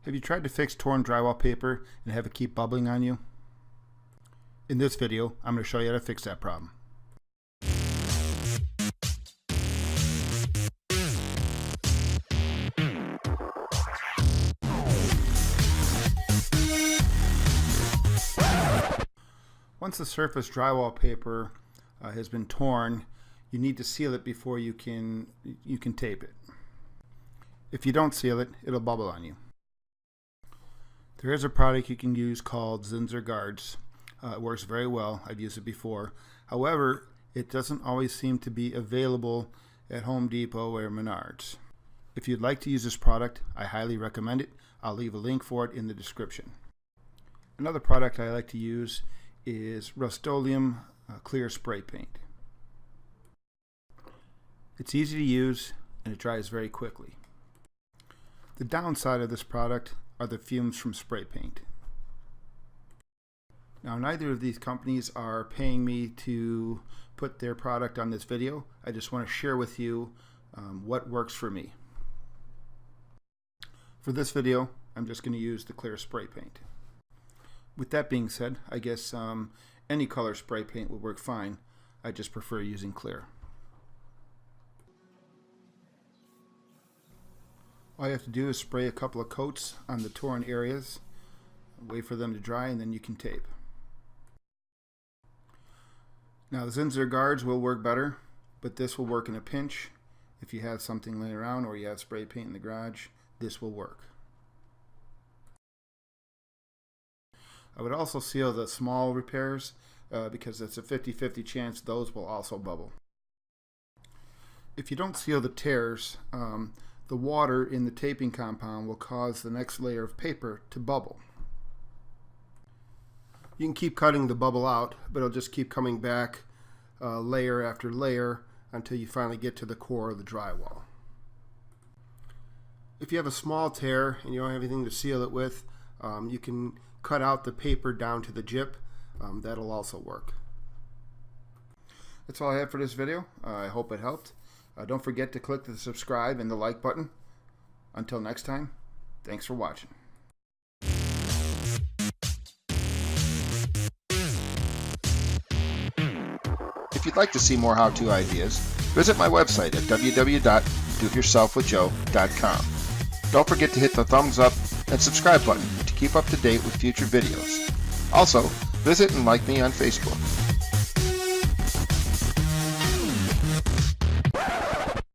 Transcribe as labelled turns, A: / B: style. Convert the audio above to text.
A: Have you tried to fix torn drywall paper and have it keep bubbling on you? In this video, I'm going to show you how to fix that problem. Once the surface drywall paper has been torn, you need to seal it before you can tape it. If you don't seal it, it'll bubble on you. There is a product you can use called Zinsser guards. It works very well. I've used it before. However, it doesn't always seem to be available at Home Depot or Menards. If you'd like to use this product, I highly recommend it. I'll leave a link for it in the description. Another product I like to use is Rust-Oleum clear spray paint. It's easy to use and it dries very quickly. The downside of this product are the fumes from spray paint. Now, neither of these companies are paying me to put their product on this video. I just want to share with you what works for me. For this video, I'm just going to use the clear spray paint. With that being said, I guess any color spray paint will work fine. I just prefer using clear. All you have to do is spray a couple of coats on the torn areas, wait for them to dry, and then you can tape. Now, the Zinsser guards will work better, but this will work in a pinch. If you have something laying around or you have spray paint in the garage, this will work. I would also seal the small repairs because it's a 50-50 chance those will also bubble. If you don't seal the tears, the water in the taping compound will cause the next layer of paper to bubble. You can keep cutting the bubble out, but it'll just keep coming back layer after layer until you finally get to the core of the drywall. If you have a small tear and you don't have anything to seal it with, you can cut out the paper down to the jip. That'll also work. That's all I have for this video. I hope it helped. Don't forget to click the subscribe and the like button. Until next time, thanks for watching.
B: If you'd like to see more how-to ideas, visit my website at www.doityourselfwithjoe.com. Don't forget to hit the thumbs up and subscribe button to keep up to date with future videos. Also, visit and like me on Facebook.